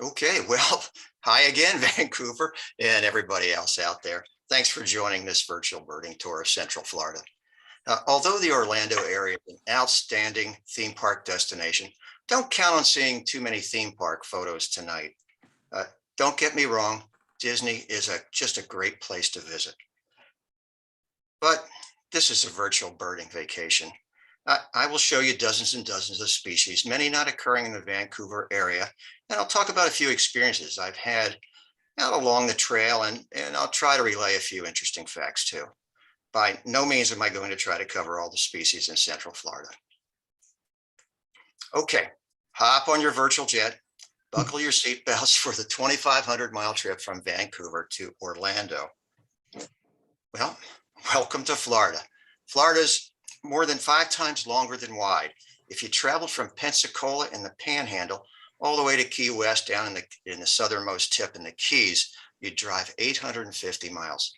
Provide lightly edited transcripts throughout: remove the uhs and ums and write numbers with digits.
Okay, well, hi again, Vancouver, and everybody else out there. Thanks for joining this virtual birding tour of Central Florida. Although the Orlando area is an outstanding theme park destination, don't count on seeing too many theme park photos tonight. Uh, don't get me wrong, Disney is just a great place to visit. But this is a virtual birding vacation. I will show you dozens and dozens of species, many not occurring in the Vancouver area, and I'll talk about a few experiences I've had out along the trail, and I'll try to relay a few interesting facts too. By no means am I going to try to cover all the species in Central Florida. Okay, hop on your virtual jet, buckle your seatbelts for the 2,500-mile trip from Vancouver to Orlando. Well, welcome to Florida. Florida's more than 5 times longer than wide. If you traveled from Pensacola in the Panhandle all the way to Key West down in the southernmost tip in the Keys, you'd drive 850 miles.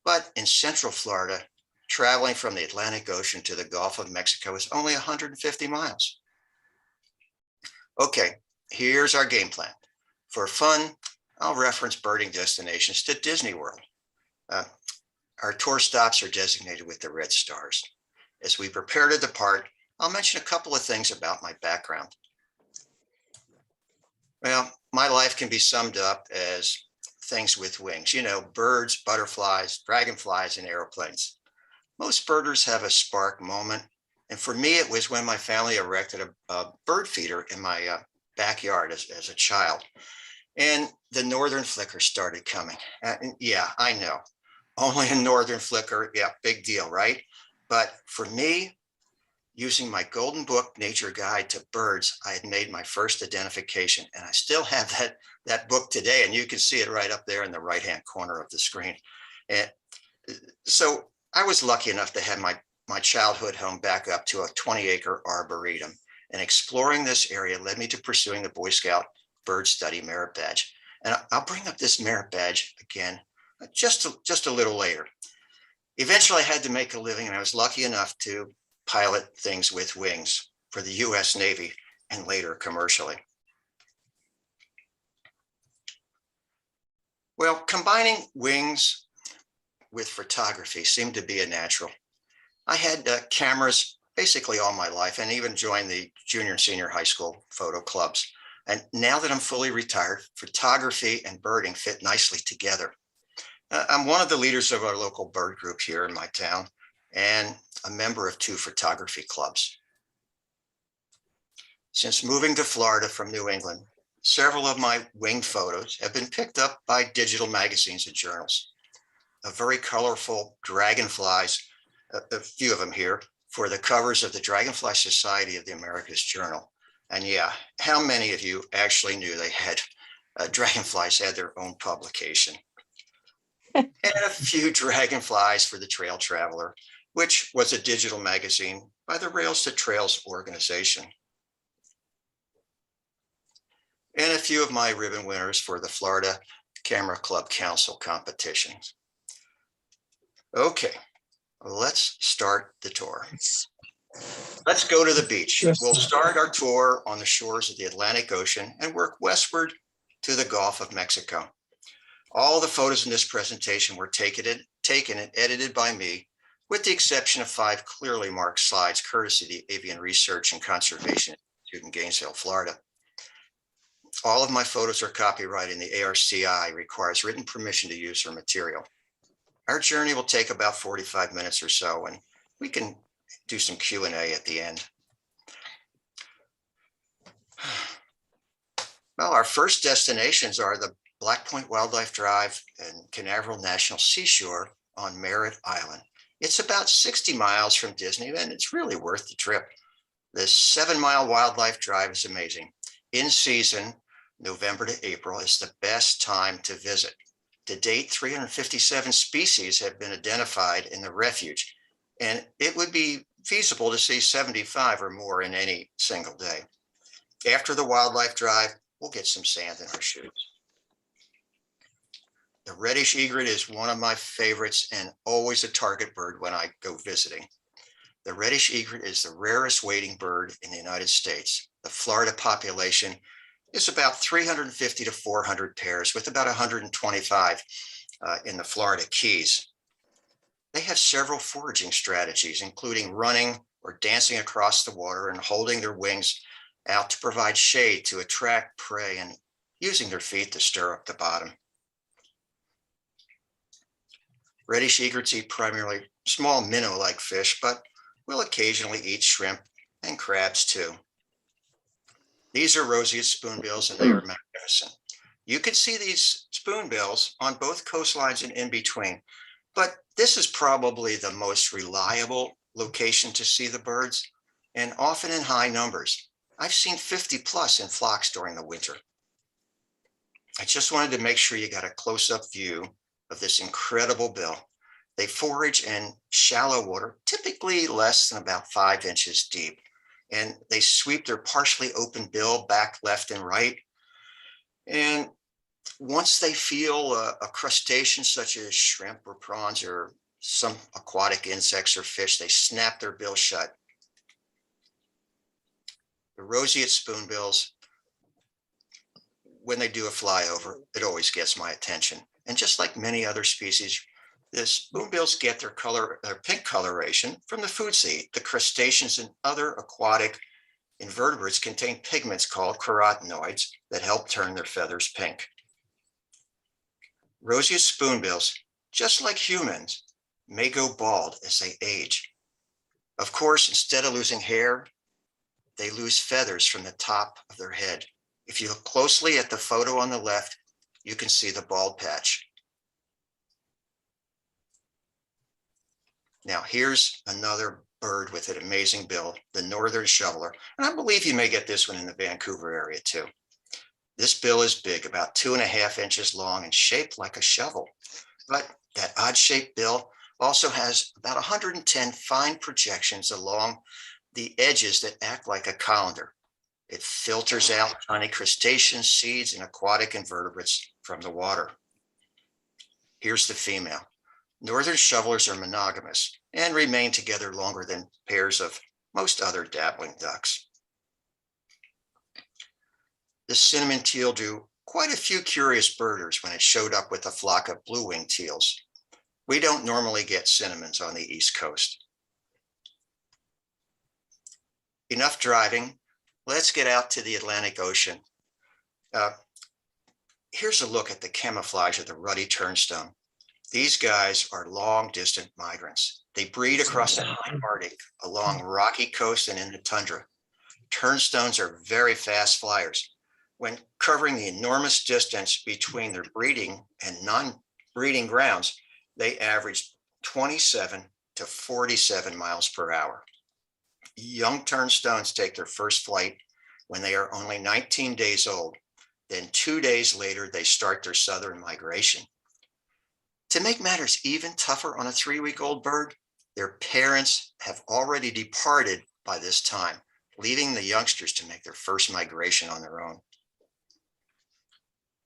But in Central Florida, traveling from the Atlantic Ocean to the Gulf of Mexico is only 150 miles. Okay, here's our game plan. For fun, I'll reference birding destinations to Disney World. Our tour stops are designated with the red stars. As we prepare to depart, I'll mention a couple of things about my background. Well, my life can be summed up as things with wings, birds, butterflies, dragonflies, and airplanes. Most birders have a spark moment. And for me, it was when my family erected a bird feeder in my backyard as a child. And the northern flicker started coming. Yeah, I know. Only a northern flicker. Yeah, big deal, right? But for me, using my golden book, Nature Guide to Birds, I had made my first identification. And I still have that book today. And you can see it right up there in the right-hand corner of the screen. And so I was lucky enough to have my childhood home back up to a 20-acre arboretum. And exploring this area led me to pursuing the Boy Scout Bird Study Merit Badge. And I'll bring up this merit badge again just a little later. Eventually, I had to make a living, and I was lucky enough to pilot things with wings for the U.S. Navy and later commercially. Well, combining wings with photography seemed to be a natural. I had cameras basically all my life and even joined the junior and senior high school photo clubs. And now that I'm fully retired, photography and birding fit nicely together. I'm one of the leaders of our local bird group here in my town and a member of 2 photography clubs. Since moving to Florida from New England, several of my wing photos have been picked up by digital magazines and journals. Very colorful dragonflies, a few of them here, for the covers of the Dragonfly Society of the Americas Journal. And yeah, how many of you actually knew they had dragonflies had their own publication? And a few dragonflies for the Trail Traveler, which was a digital magazine by the Rails to Trails organization. And a few of my ribbon winners for the Florida Camera Club Council competitions. Okay, let's start the tour. Let's go to the beach. We'll start our tour on the shores of the Atlantic Ocean and work westward to the Gulf of Mexico. All the photos in this presentation were taken and edited by me, with the exception of 5 clearly marked slides, courtesy of the Avian Research and Conservation Institute in Gainesville, Florida. All of my photos are copyrighted, and the ARCI requires written permission to use their material. Our journey will take about 45 minutes or so, and we can do some Q&A at the end. Well, our first destinations are the Black Point Wildlife Drive and Canaveral National Seashore on Merritt Island. It's about 60 miles from Disney, and it's really worth the trip. This 7-mile wildlife drive is amazing. In season, November to April is the best time to visit. To date, 357 species have been identified in the refuge, and it would be feasible to see 75 or more in any single day. After the wildlife drive, we'll get some sand in our shoes. The reddish egret is one of my favorites and always a target bird when I go visiting. The reddish egret is the rarest wading bird in the United States. The Florida population is about 350 to 400 pairs, with about 125 in the Florida Keys. They have several foraging strategies, including running or dancing across the water and holding their wings out to provide shade to attract prey and using their feet to stir up the bottom. Reddish egrets eat primarily small minnow-like fish, but will occasionally eat shrimp and crabs too. These are roseate spoonbills, and they are magnificent. You can see these spoonbills on both coastlines and in between, but this is probably the most reliable location to see the birds, and often in high numbers. I've seen 50 plus in flocks during the winter. I just wanted to make sure you got a close-up view of this incredible bill. They forage in shallow water, typically less than about 5 inches deep, and they sweep their partially open bill back, left, and right. And once they feel a crustacean such as shrimp or prawns or some aquatic insects or fish, they snap their bill shut. The roseate spoonbills, when they do a flyover, it always gets my attention. And just like many other species, the spoonbills get their pink coloration from the foods they eat. The crustaceans and other aquatic invertebrates contain pigments called carotenoids that help turn their feathers pink. Roseate spoonbills, just like humans, may go bald as they age. Of course, instead of losing hair, they lose feathers from the top of their head. If you look closely at the photo on the left, you can see the bald patch. Now, here's another bird with an amazing bill, the northern shoveler. And I believe you may get this one in the Vancouver area too. This bill is big, about 2.5 inches long and shaped like a shovel. But that odd-shaped bill also has about 110 fine projections along the edges that act like a colander. It filters out tiny crustaceans, seeds, and aquatic invertebrates from the water. Here's the female. Northern shovelers are monogamous and remain together longer than pairs of most other dabbling ducks. The cinnamon teal drew quite a few curious birders when it showed up with a flock of blue-winged teals. We don't normally get cinnamons on the East Coast. Enough driving. Let's get out to the Atlantic Ocean. Here's a look at the camouflage of the ruddy turnstone. These guys are long-distance migrants. They breed across the high Arctic, along rocky coast and in the tundra. Turnstones are very fast flyers. When covering the enormous distance between their breeding and non-breeding grounds, they average 27 to 47 miles per hour. Young turnstones take their first flight when they are only 19 days old. Then 2 days later, they start their southern migration. To make matters even tougher on a 3-week-old bird, their parents have already departed by this time, leaving the youngsters to make their first migration on their own.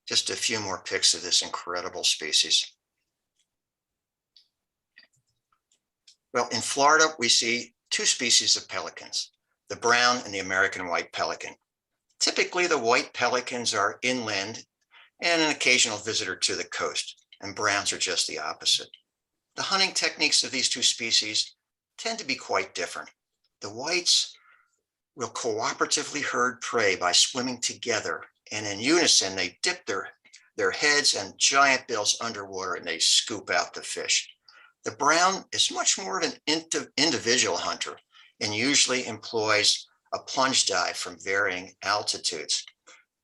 Just a few more pics of this incredible species. Well, in Florida, we see 2 species of pelicans, the brown and the American white pelican. Typically, the white pelicans are inland and an occasional visitor to the coast, and browns are just the opposite. The hunting techniques of these 2 species tend to be quite different. The whites will cooperatively herd prey by swimming together, and in unison, they dip their heads and giant bills underwater and they scoop out the fish. The brown is much more of an individual hunter and usually employs a plunge dive from varying altitudes.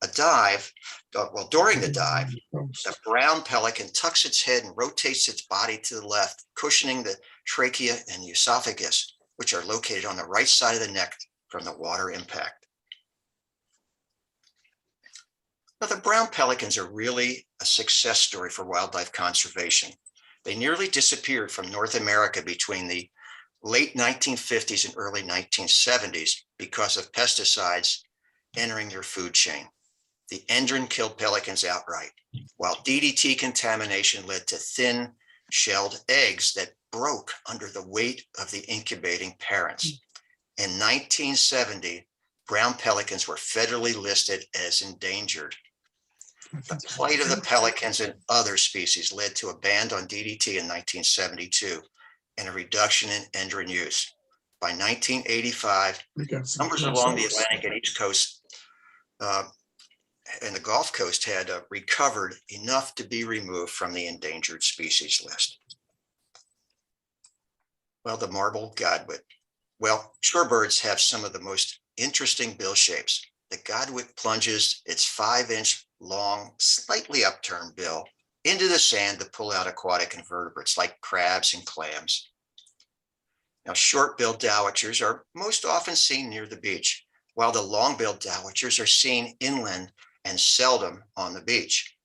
During the dive, the brown pelican tucks its head and rotates its body to the left, cushioning the trachea and esophagus, which are located on the right side of the neck from the water impact. Now, the brown pelicans are really a success story for wildlife conservation. They nearly disappeared from North America between the late 1950s and early 1970s because of pesticides entering their food chain. The endrin killed pelicans outright, while DDT contamination led to thin-shelled eggs that broke under the weight of the incubating parents. In 1970, brown pelicans were federally listed as endangered. The plight of the pelicans and other species led to a ban on DDT in 1972 and a reduction in endrin use. By 1985, numbers along the Atlantic and East Coast and the Gulf Coast had recovered enough to be removed from the endangered species list. Well, the marble godwit. Well, shorebirds have some of the most interesting bill shapes. The godwit plunges its 5-inch long, slightly upturned bill into the sand to pull out aquatic invertebrates like crabs and clams. Now, short-billed dowitchers are most often seen near the beach, while the long-billed dowitchers are seen inland and seldom on the beach.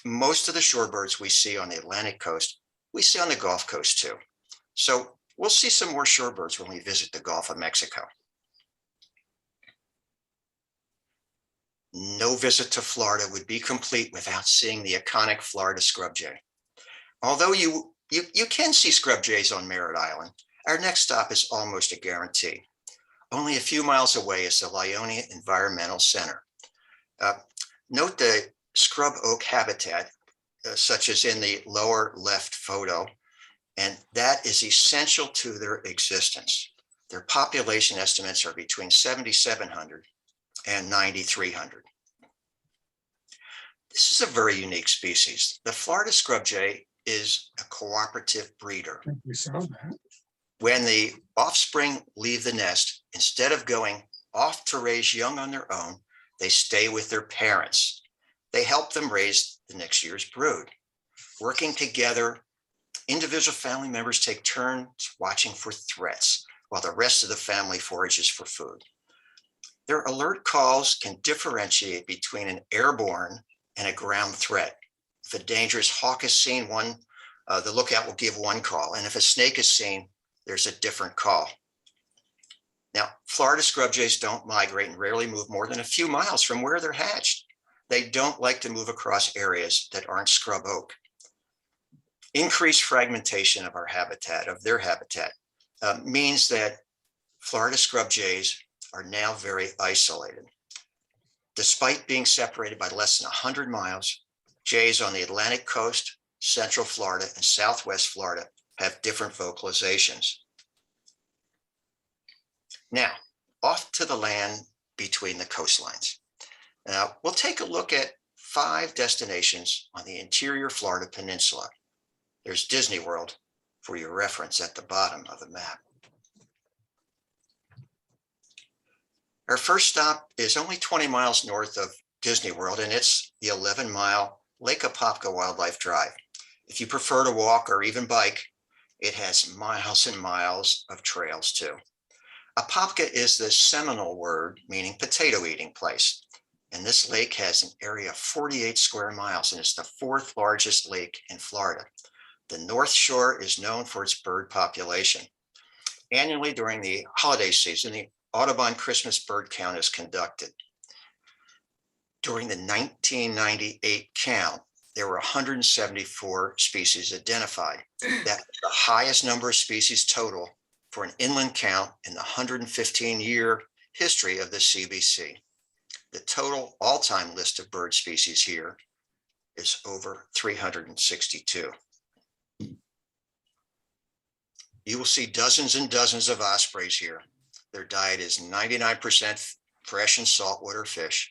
Most of the shorebirds we see on the Atlantic coast, we see on the Gulf Coast too. So we'll see some more shorebirds when we visit the Gulf of Mexico. No visit to Florida would be complete without seeing the iconic Florida scrub jay. Although you can see scrub jays on Merritt Island, our next stop is almost a guarantee. Only a few miles away is the Lyonia Environmental Center. Note the scrub oak habitat, such as in the lower left photo, and that is essential to their existence. Their population estimates are between 7,700 and 9,300. This is a very unique species. The Florida scrub jay is a cooperative breeder. We saw that. When the offspring leave the nest, instead of going off to raise young on their own, they stay with their parents. They help them raise the next year's brood. Working together, individual family members take turns watching for threats, while the rest of the family forages for food. Their alert calls can differentiate between an airborne and a ground threat. If a dangerous hawk is seen, the lookout will give one call, and if a snake is seen, there's a different call. Now, Florida scrub jays don't migrate and rarely move more than a few miles from where they're hatched. They don't like to move across areas that aren't scrub oak. Increased fragmentation of their habitat, means that Florida scrub jays are now very isolated. Despite being separated by less than 100 miles, jays on the Atlantic coast, Central Florida, and Southwest Florida have different vocalizations. Now, off to the land between the coastlines. Now, we'll take a look at 5 destinations on the interior Florida peninsula. There's Disney World for your reference at the bottom of the map. Our first stop is only 20 miles north of Disney World, and it's the 11-mile Lake Apopka Wildlife Drive. If you prefer to walk or even bike, it has miles and miles of trails too. Apopka is the Seminole word meaning potato eating place. And this lake has an area of 48 square miles, and it's the 4th largest lake in Florida. The North Shore is known for its bird population. Annually during the holiday season, the Audubon Christmas bird count is conducted. During the 1998 count, there were 174 species identified. That's the highest number of species total for an inland count in the 115-year history of the CBC. The total all-time list of bird species here is over 362. You will see dozens and dozens of ospreys here. Their diet is 99% fresh and saltwater fish.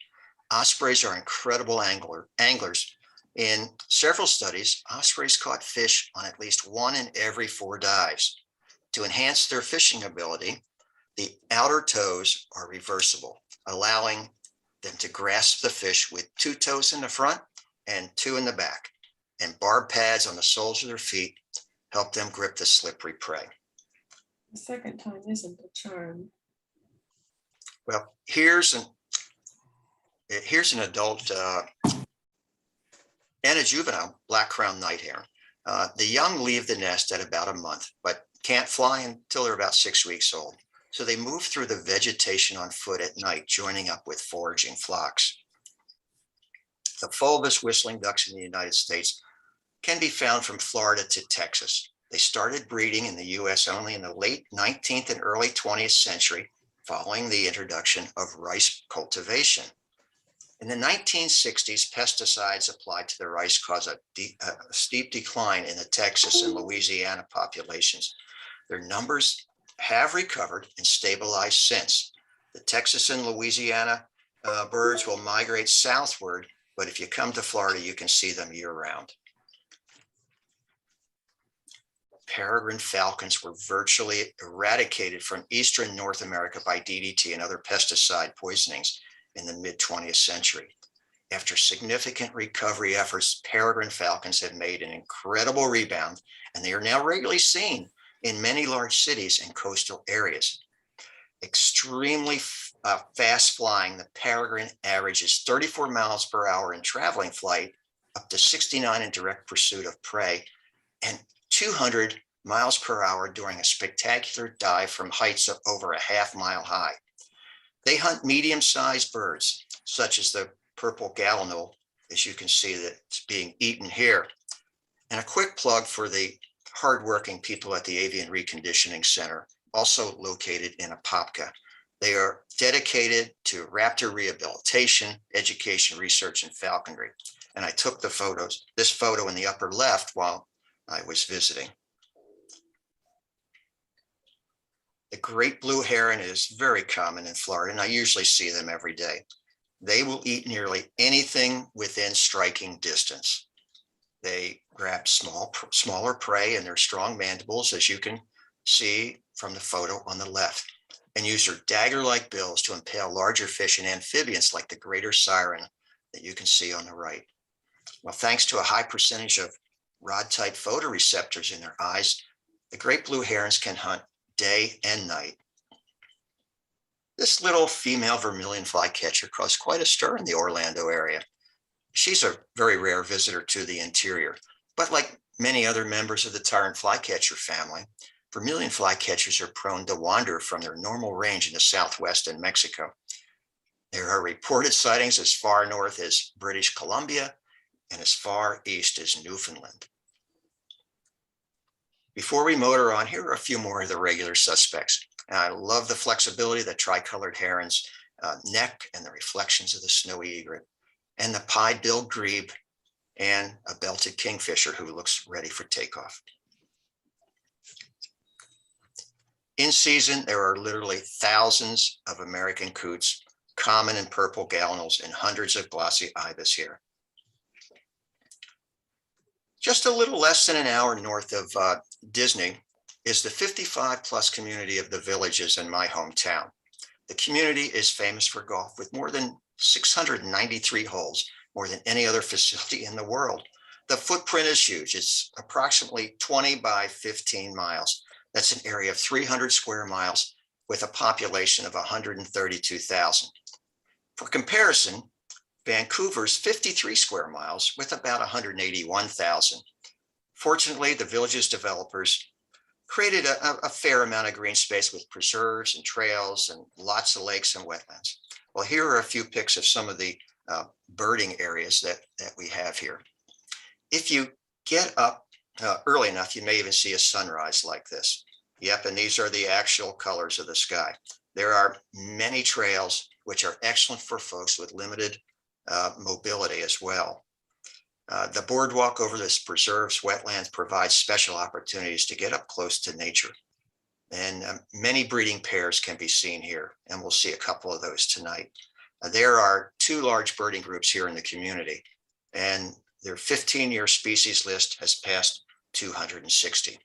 Ospreys are incredible anglers. In several studies, ospreys caught fish on at least 1 in every 4 dives. To enhance their fishing ability, the outer toes are reversible, allowing them to grasp the fish with 2 toes in the front and 2 in the back. And barb pads on the soles of their feet help them grip the slippery prey. The second time isn't a charm. Well, here's an adult and a juvenile black-crowned night heron. The young leave the nest at about a month, but can't fly until they're about 6 weeks old. So they move through the vegetation on foot at night, joining up with foraging flocks. The fulvous whistling ducks in the United States can be found from Florida to Texas. They started breeding in the US only in the late 19th and early 20th century, following the introduction of rice cultivation. In the 1960s, pesticides applied to the rice caused a steep decline in the Texas and Louisiana populations. Their numbers have recovered and stabilized since. The Texas and Louisiana birds will migrate southward, but if you come to Florida, you can see them year-round. Peregrine falcons were virtually eradicated from eastern North America by DDT and other pesticide poisonings in the mid-20th century. After significant recovery efforts, peregrine falcons have made an incredible rebound, and they are now regularly seen in many large cities and coastal areas. Extremely fast flying, the peregrine averages 34 miles per hour in traveling flight, up to 69 in direct pursuit of prey, and 200 miles per hour during a spectacular dive from heights of over a half-mile high. They hunt medium-sized birds, such as the purple gallinule, as you can see that's being eaten here. And a quick plug for the hardworking people at the Avian Reconditioning Center, also located in Apopka. They are dedicated to raptor rehabilitation, education, research, and falconry. And I took this photo in the upper left while I was visiting. The great blue heron is very common in Florida, and I usually see them every day. They will eat nearly anything within striking distance. They grab smaller prey in their strong mandibles, as you can see from the photo on the left, and use their dagger-like bills to impale larger fish and amphibians like the greater siren that you can see on the right. Well, thanks to a high percentage of rod-type photoreceptors in their eyes, the great blue herons can hunt day and night. This little female vermilion flycatcher caused quite a stir in the Orlando area. She's a very rare visitor to the interior, but like many other members of the tyrant flycatcher family, vermilion flycatchers are prone to wander from their normal range in the Southwest and Mexico. There are reported sightings as far north as British Columbia and as far east as Newfoundland. Before we motor on, here are a few more of the regular suspects. And I love the flexibility of the tricolored heron's neck and the reflections of the snowy egret, and the pied-billed grebe, and a belted kingfisher who looks ready for takeoff. In season, there are literally thousands of American coots, common and purple gallinules, and hundreds of glossy ibis here. Just a little less than an hour north of Disney is the 55-plus community of the Villages in my hometown. The community is famous for golf with more than 693 holes, more than any other facility in the world. The footprint is huge. It's approximately 20 by 15 miles. That's an area of 300 square miles with a population of 132,000. For comparison, Vancouver's 53 square miles with about 181,000. Fortunately, the Villages developers created a fair amount of green space with preserves and trails and lots of lakes and wetlands. Well, here are a few pics of some of the birding areas that we have here. If you get up early enough, you may even see a sunrise like this. Yep, and these are the actual colors of the sky. There are many trails which are excellent for folks with limited mobility as well. The boardwalk over this preserves wetlands provides special opportunities to get up close to nature. And many breeding pairs can be seen here, and we'll see a couple of those tonight. There are 2 large birding groups here in the community, and their 15-year species list has passed 260.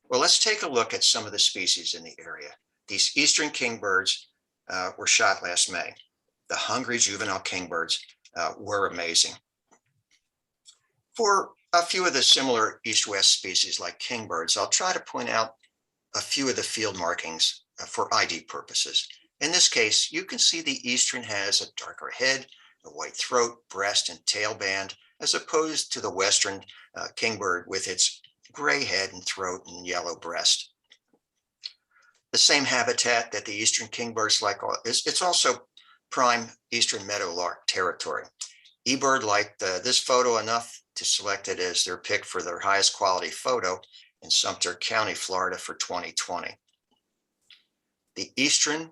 Well, let's take a look at some of the species in the area. These eastern kingbirds were shot last May. The hungry juvenile kingbirds were amazing. For a few of the similar east-west species like kingbirds, I'll try to point out a few of the field markings for ID purposes. In this case, you can see the eastern has a darker head, a white throat, breast, and tail band, as opposed to the western kingbird with its gray head and throat and yellow breast. The same habitat that the eastern kingbirds like, it's also prime eastern meadowlark territory. eBird liked this photo enough to select it as their pick for their highest quality photo in Sumter County, Florida for 2020. The eastern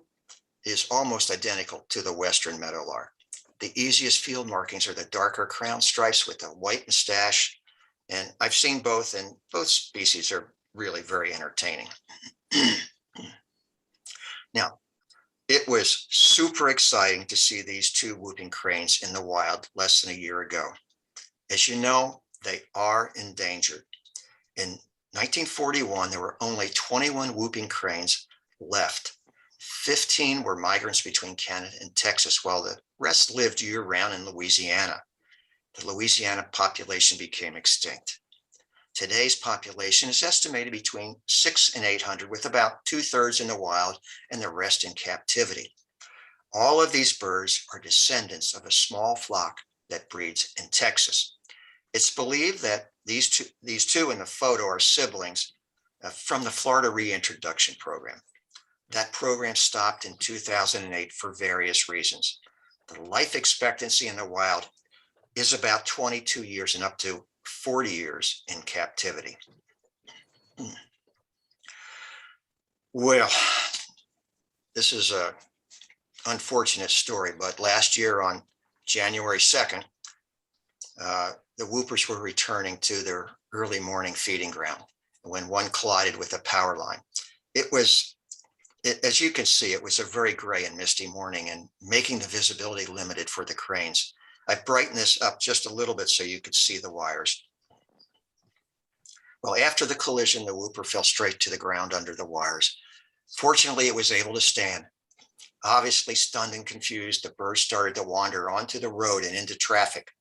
is almost identical to the western meadowlark. The easiest field markings are the darker crown stripes with the white mustache. And I've seen both, and both species are really very entertaining. Now, it was super exciting to see these two whooping cranes in the wild less than a year ago. As you know, they are endangered. In 1941, there were only 21 whooping cranes left. 15 were migrants between Canada and Texas, while the rest lived year-round in Louisiana. The Louisiana population became extinct. Today's population is estimated between 600 and 800, with about 2/3 in the wild and the rest in captivity. All of these birds are descendants of a small flock that breeds in Texas. It's believed that these two in the photo are siblings from the Florida Reintroduction Program. That program stopped in 2008 for various reasons. The life expectancy in the wild is about 22 years and up to 40 years in captivity. Well, this is a unfortunate story, but last year on January 2nd, the whoopers were returning to their early morning feeding ground when one collided with a power line. As you can see, it was a very gray and misty morning and making the visibility limited for the cranes. I brightened this up just a little bit so you could see the wires. Well, after the collision, the whooper fell straight to the ground under the wires. Fortunately, it was able to stand. Obviously stunned and confused, the bird started to wander onto the road and into traffic.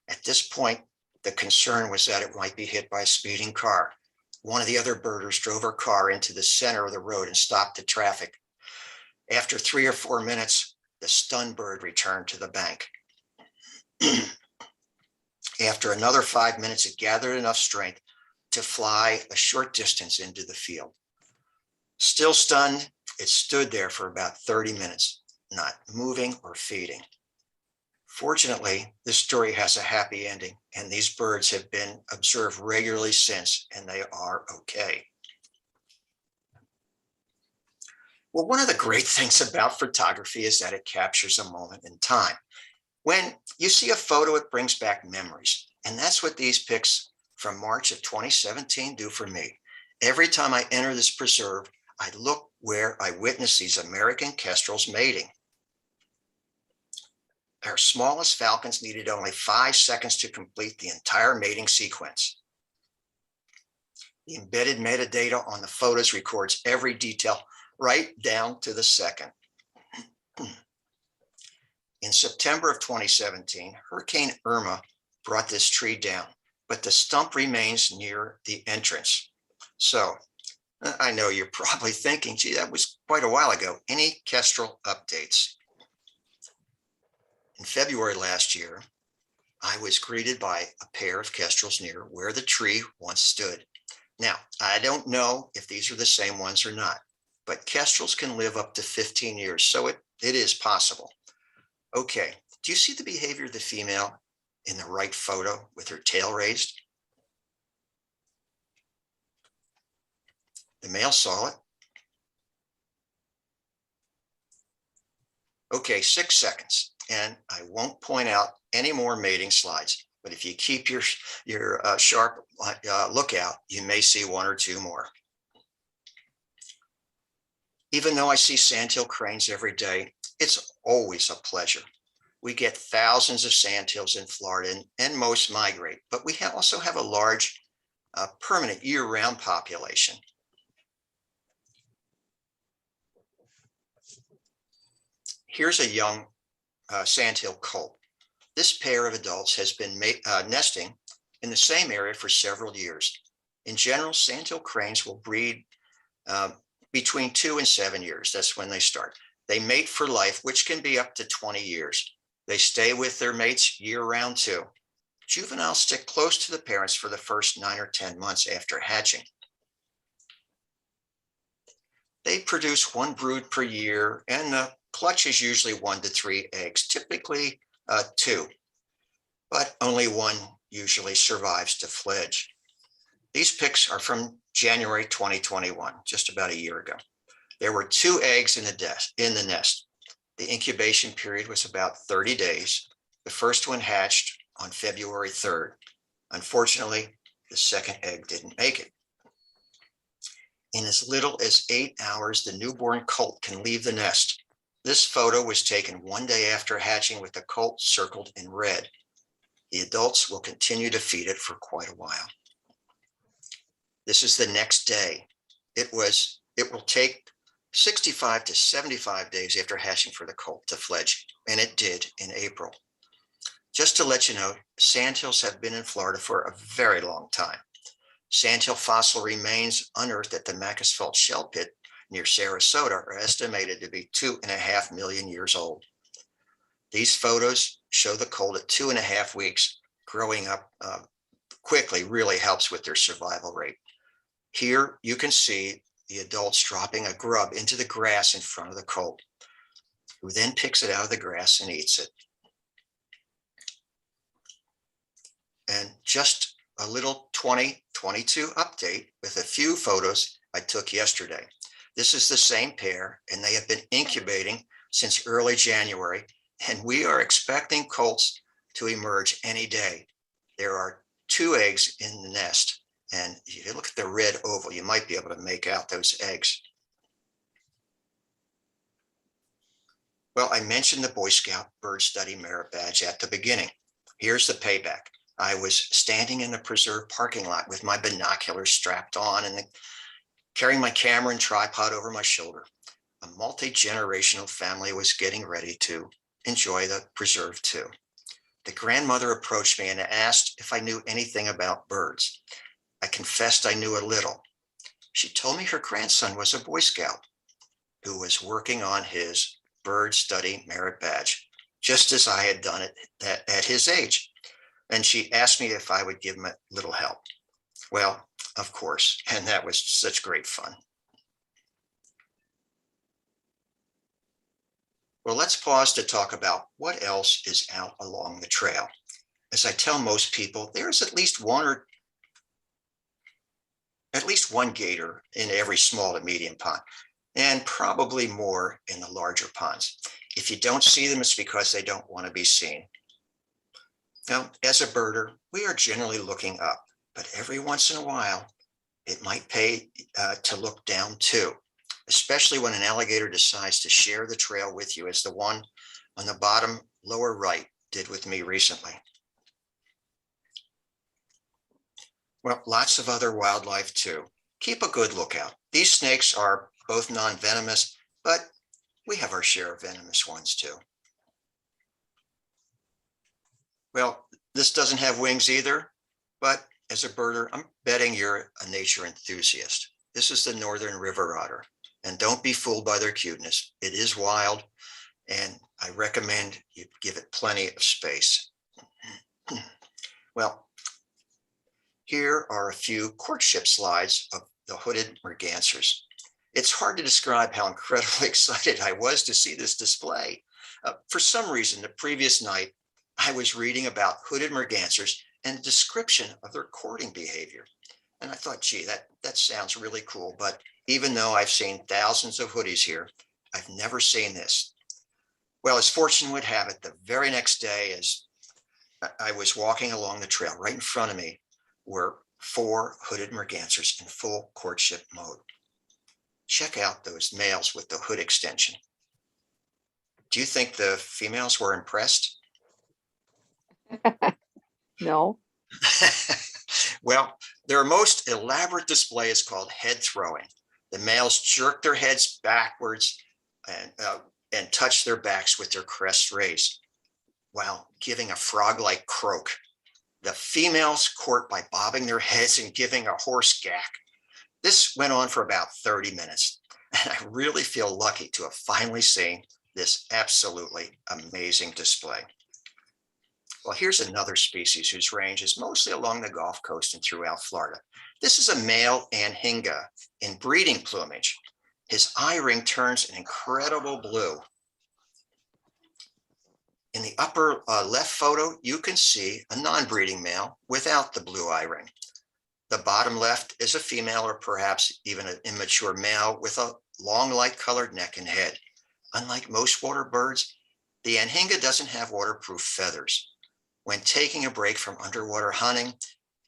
At this point, the concern was that it might be hit by a speeding car. One of the other birders drove her car into the center of the road and stopped the traffic. After 3 or 4 minutes, the stunned bird returned to the bank. After another 5 minutes, it gathered enough strength to fly a short distance into the field. Still stunned, it stood there for about 30 minutes, not moving or feeding. Fortunately, this story has a happy ending, and these birds have been observed regularly since, and they are okay. Well, one of the great things about photography is that it captures a moment in time. When you see a photo, it brings back memories, and that's what these pics from March of 2017 do for me. Every time I enter this preserve, I look where I witness these American kestrels mating. Our smallest falcons needed only 5 seconds to complete the entire mating sequence. The embedded metadata on the photos records every detail right down to the second. In September of 2017, Hurricane Irma brought this tree down, but the stump remains near the entrance. So I know you're probably thinking, gee, that was quite a while ago. Any kestrel updates? In February last year, I was greeted by a pair of kestrels near where the tree once stood. Now, I don't know if these are the same ones or not, but kestrels can live up to 15 years, so it is possible. Okay, do you see the behavior of the female in the right photo with her tail raised? The male saw it. Okay, 6 seconds, and I won't point out any more mating slides, but if you keep your sharp lookout, you may see 1 or 2 more. Even though I see sandhill cranes every day, it's always a pleasure. We get thousands of sandhills in Florida, and most migrate, but we also have a large permanent year-round population. Here's a young sandhill colt. This pair of adults has been nesting in the same area for several years. In general, sandhill cranes will breed between 2 and 7 years. That's when they start. They mate for life, which can be up to 20 years. They stay with their mates year-round too. Juveniles stick close to the parents for the first 9 or 10 months after hatching. They produce 1 brood per year, and the clutch is usually 1 to 3 eggs, typically 2, but only 1 usually survives to fledge. These pics are from January 2021, just about a year ago. There were 2 eggs in the nest. The incubation period was about 30 days. The first one hatched on February 3rd. Unfortunately, the second egg didn't make it. In as little as 8 hours, the newborn colt can leave the nest. This photo was taken one day after hatching with the colt circled in red. The adults will continue to feed it for quite a while. This is the next day. It will take 65 to 75 days after hatching for the colt to fledge, and it did in April. Just to let you know, sandhills have been in Florida for a very long time. Sandhill fossil remains unearthed at the Macclesfield Shell Pit near Sarasota are estimated to be 2.5 million years old. These photos show the colt at 2.5 weeks. Growing up quickly really helps with their survival rate. Here you can see the adults dropping a grub into the grass in front of the colt, who then picks it out of the grass and eats it. And just a little 2022 update with a few photos I took yesterday. This is the same pair, and they have been incubating since early January, and we are expecting colts to emerge any day. There are 2 eggs in the nest, and if you look at the red oval, you might be able to make out those eggs. Well, I mentioned the Boy Scout Bird Study Merit Badge at the beginning. Here's the payback. I was standing in the preserve parking lot with my binoculars strapped on and carrying my camera and tripod over my shoulder. A multi-generational family was getting ready to enjoy the preserve too. The grandmother approached me and asked if I knew anything about birds. I confessed I knew a little. She told me her grandson was a Boy Scout who was working on his Bird Study Merit Badge, just as I had done it at his age. And she asked me if I would give him a little help. Well, of course, and that was such great fun. Well, let's pause to talk about what else is out along the trail. As I tell most people, there's at least one gator in every small to medium pond, and probably more in the larger ponds. If you don't see them, it's because they don't want to be seen. Now, as a birder, we are generally looking up, but every once in a while, it might pay to look down too, especially when an alligator decides to share the trail with you, as the one on the bottom lower right did with me recently. Well, lots of other wildlife too. Keep a good lookout. These snakes are both non-venomous, but we have our share of venomous ones too. Well, this doesn't have wings either, but as a birder, I'm betting you're a nature enthusiast. This is the northern river otter, and don't be fooled by their cuteness. It is wild, and I recommend you give it plenty of space. Well, here are a few courtship slides of the hooded mergansers. It's hard to describe how incredibly excited I was to see this display. For some reason, the previous night, I was reading about hooded mergansers and a description of their courting behavior. And I thought, gee, that sounds really cool. But even though I've seen thousands of hoodies here, I've never seen this. Well, as fortune would have it, the very next day, as I was walking along the trail, right in front of me were 4 hooded mergansers in full courtship mode. Check out those males with the hood extension. Do you think the females were impressed? No. Well, their most elaborate display is called head throwing. The males jerk their heads backwards and touch their backs with their crests raised, while giving a frog-like croak. The females court by bobbing their heads and giving a hoarse gawk. This went on for about 30 minutes, and I really feel lucky to have finally seen this absolutely amazing display. Well, here's another species whose range is mostly along the Gulf Coast and throughout Florida. This is a male anhinga in breeding plumage. His eye ring turns an incredible blue. In the upper left photo, you can see a non-breeding male without the blue eye ring. The bottom left is a female, or perhaps even an immature male with a long light-colored neck and head. Unlike most water birds, the anhinga doesn't have waterproof feathers. When taking a break from underwater hunting,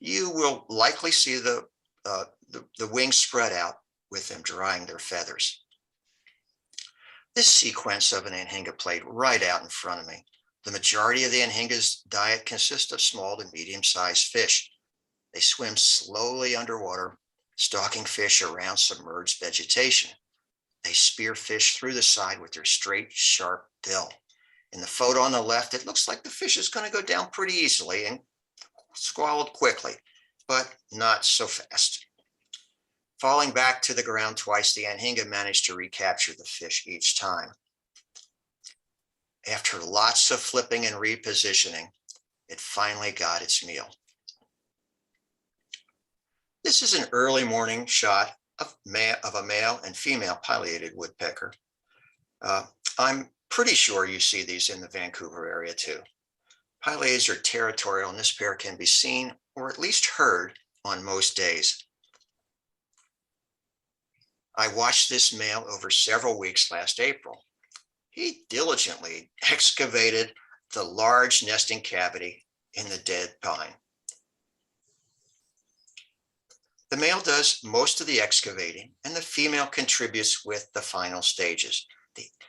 you will likely see the wings spread out with them drying their feathers. This sequence of an anhinga played right out in front of me. The majority of the anhinga's diet consists of small to medium-sized fish. They swim slowly underwater, stalking fish around submerged vegetation. They spear fish through the side with their straight, sharp bill. In the photo on the left, it looks like the fish is going to go down pretty easily and swallowed quickly, but not so fast. Falling back to the ground twice, the anhinga managed to recapture the fish each time. After lots of flipping and repositioning, it finally got its meal. This is an early morning shot of a male and female pileated woodpecker. I'm pretty sure you see these in the Vancouver area too. Pileates are territorial, and this pair can be seen or at least heard on most days. I watched this male over several weeks last April. He diligently excavated the large nesting cavity in the dead pine. The male does most of the excavating, and the female contributes with the final stages.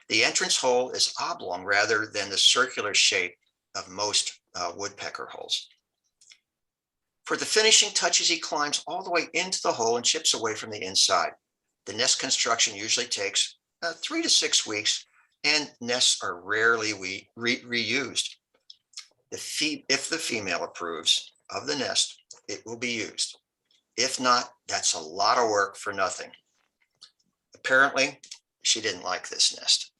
The entrance hole is oblong rather than the circular shape of most woodpecker holes. For the finishing touches, he climbs all the way into the hole and chips away from the inside. The nest construction usually takes 3 to 6 weeks, and nests are rarely reused. If the female approves of the nest, it will be used. If not, that's a lot of work for nothing. Apparently, she didn't like this nest.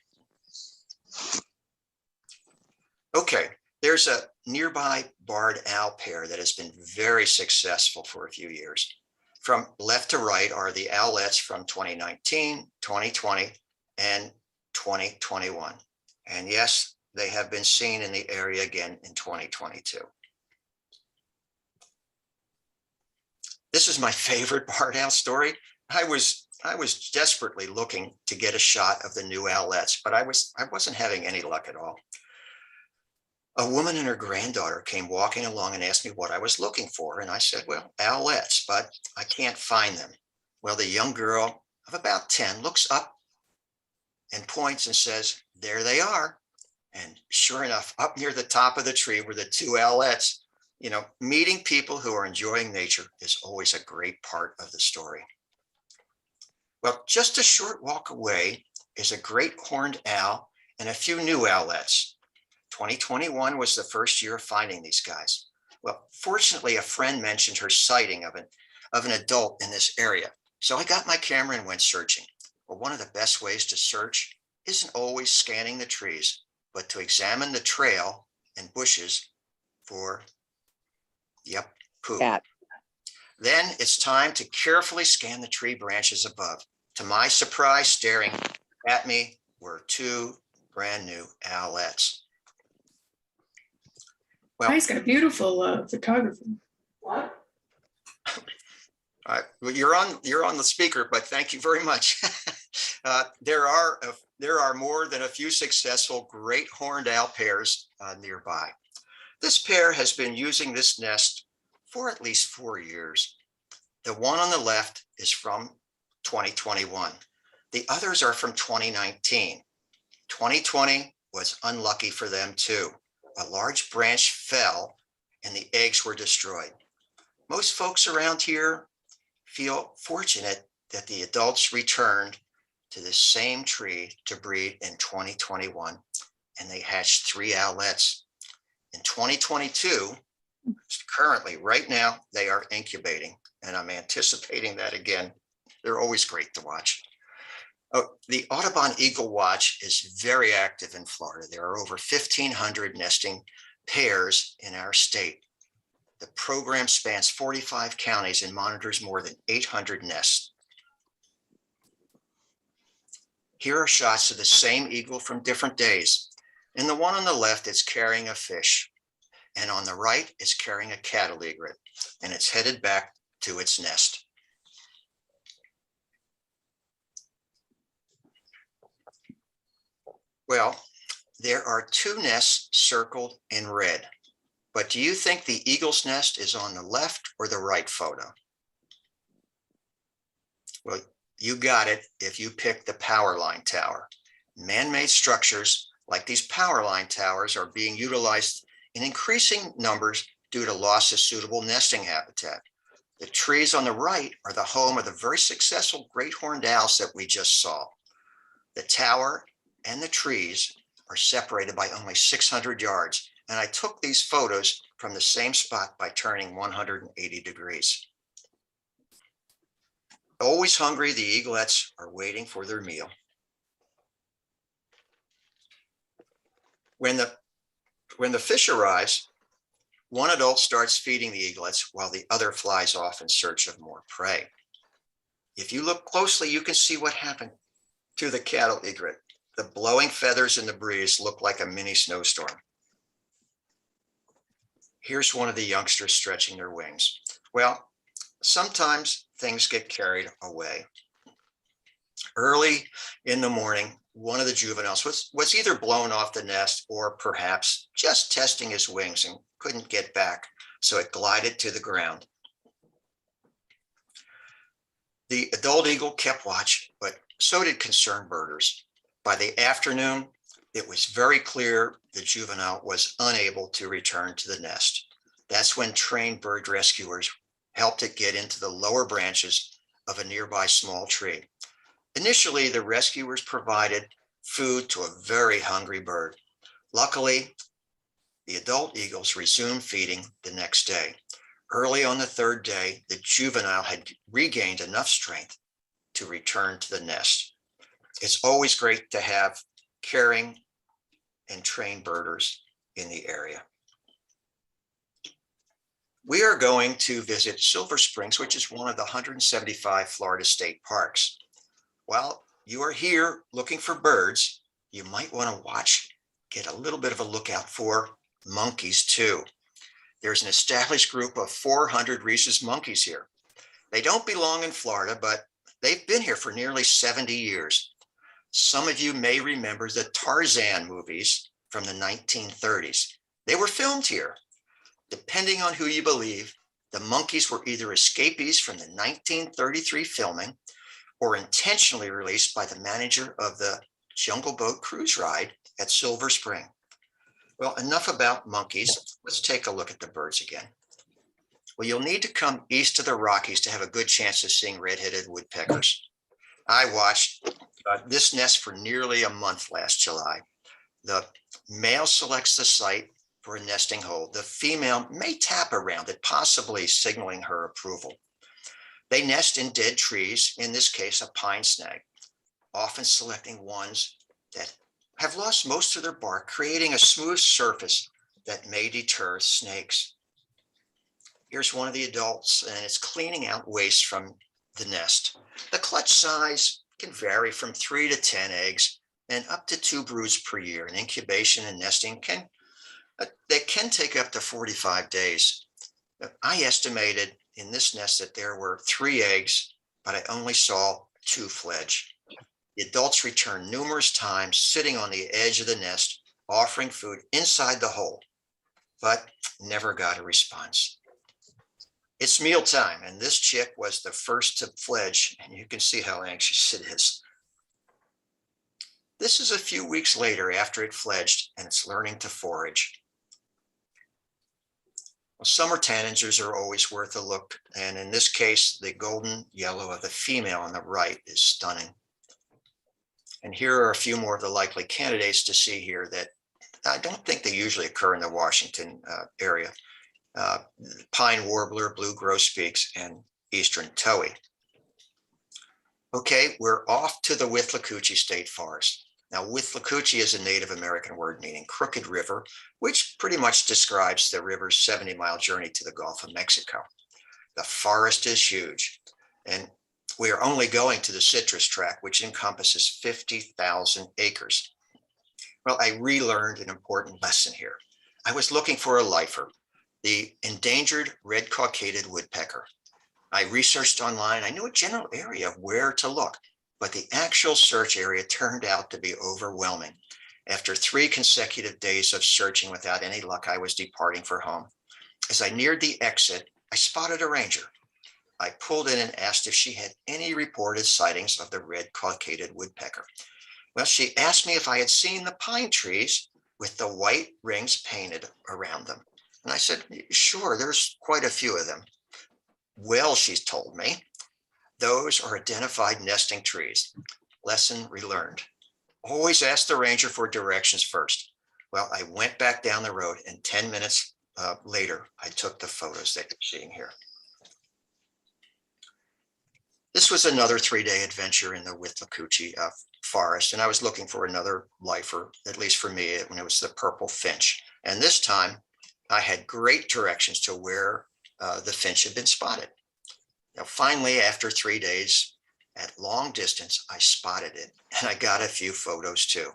Okay, there's a nearby barred owl pair that has been very successful for a few years. From left to right are the owlets from 2019, 2020, and 2021. And yes, they have been seen in the area again in 2022. This is my favorite barred owl story. I was desperately looking to get a shot of the new owlets, but I wasn't having any luck at all. A woman and her granddaughter came walking along and asked me what I was looking for. And I said, well, owlets, but I can't find them. Well, the young girl of about 10 looks up and points and says, there they are. And sure enough, up near the top of the tree were the two owlets. You know, meeting people who are enjoying nature is always a great part of the story. Well, just a short walk away is a great horned owl and a few new owlets. 2021 was the first year of finding these guys. Well, fortunately, a friend mentioned her sighting of an adult in this area. So I got my camera and went searching. Well, one of the best ways to search isn't always scanning the trees, but to examine the trail and bushes for, poop. Cat. Then it's time to carefully scan the tree branches above. To my surprise, staring at me were two brand new owlets. Well, He's got beautiful photography. What? well, you're on the speaker, but thank you very much. There are more than a few successful great horned owl pairs nearby. This pair has been using this nest for at least 4 years. The one on the left is from 2021. The others are from 2019. 2020 was unlucky for them too. A large branch fell and the eggs were destroyed. Most folks around here feel fortunate that the adults returned to the same tree to breed in 2021, and they hatched 3 owlets. In 2022, currently, right now, they are incubating, and I'm anticipating that again. They're always great to watch. Oh, the Audubon Eagle Watch is very active in Florida. There are over 1,500 nesting pairs in our state. The program spans 45 counties and monitors more than 800 nests. Here are shots of the same eagle from different days. In the one on the left, it's carrying a fish. And on the right, it's carrying a cattle egret, and it's headed back to its nest. Well, there are two nests circled in red, but do you think the eagle's nest is on the left or the right photo? Well, you got it if you pick the power line tower. Man-made structures like these power line towers are being utilized in increasing numbers due to loss of suitable nesting habitat. The trees on the right are the home of the very successful great horned owls that we just saw. The tower and the trees are separated by only 600 yards, and I took these photos from the same spot by turning 180 degrees. Always hungry, the eaglets are waiting for their meal. When the fish arrives, one adult starts feeding the eaglets while the other flies off in search of more prey. If you look closely, you can see what happened to the cattle egret. The blowing feathers in the breeze look like a mini snowstorm. Here's one of the youngsters stretching their wings. Well, sometimes things get carried away. Early in the morning, one of the juveniles was either blown off the nest or perhaps just testing his wings and couldn't get back, so it glided to the ground. The adult eagle kept watch, but so did concerned birders. By the afternoon, it was very clear the juvenile was unable to return to the nest. That's when trained bird rescuers helped it get into the lower branches of a nearby small tree. Initially, the rescuers provided food to a very hungry bird. Luckily, the adult eagles resumed feeding the next day. Early on the third day, the juvenile had regained enough strength to return to the nest. It's always great to have caring and trained birders in the area. We are going to visit Silver Springs, which is one of the 175 Florida state parks. While you are here looking for birds, you might want to get a little bit of a lookout for monkeys too. There's an established group of 400 rhesus monkeys here. They don't belong in Florida, but they've been here for nearly 70 years. Some of you may remember the Tarzan movies from the 1930s. They were filmed here. Depending on who you believe, the monkeys were either escapees from the 1933 filming or intentionally released by the manager of the Jungle Boat cruise ride at Silver Spring. Well, enough about monkeys. Let's take a look at the birds again. Well, you'll need to come east of the Rockies to have a good chance of seeing red-headed woodpeckers. I watched this nest for nearly a month last July. The male selects the site for a nesting hole. The female may tap around it, possibly signaling her approval. They nest in dead trees, in this case, a pine snag, often selecting ones that have lost most of their bark, creating a smooth surface that may deter snakes. Here's one of the adults, and it's cleaning out waste from the nest. The clutch size can vary from 3 to 10 eggs and up to 2 broods per year. And incubation and nesting can take up to 45 days. I estimated in this nest that there were 3 eggs, but I only saw 2 fledge. The adults returned numerous times, sitting on the edge of the nest, offering food inside the hole, but never got a response. It's mealtime, and this chick was the first to fledge, and you can see how anxious it is. This is a few weeks later after it fledged, and it's learning to forage. Well, summer tanagers are always worth a look, and in this case, the golden yellow of the female on the right is stunning. And here are a few more of the likely candidates to see here that I don't think they usually occur in the Washington area. Pine warbler, blue grosbeaks, and eastern towhee. Okay, we're off to the Withlacoochee State Forest. Now, Withlacoochee is a Native American word meaning crooked river, which pretty much describes the river's 70-mile journey to the Gulf of Mexico. The forest is huge, and we are only going to the citrus tract, which encompasses 50,000 acres. Well, I relearned an important lesson here. I was looking for a lifer, the endangered red cockaded woodpecker. I researched online. I knew a general area of where to look, but the actual search area turned out to be overwhelming. After 3 consecutive days of searching without any luck, I was departing for home. As I neared the exit, I spotted a ranger. I pulled in and asked if she had any reported sightings of the red cockaded woodpecker. Well, she asked me if I had seen the pine trees with the white rings painted around them. And I said, sure, there's quite a few of them. Well, she's told me, those are identified nesting trees. Lesson relearned. Always ask the ranger for directions first. Well, I went back down the road, and 10 minutes later, I took the photos that you're seeing here. This was another 3-day adventure in the Withlacoochee forest, and I was looking for another lifer, at least for me, when it was the purple finch. And this time, I had great directions to where the finch had been spotted. Now, finally, after 3 days, at long distance, I spotted it, and I got a few photos too.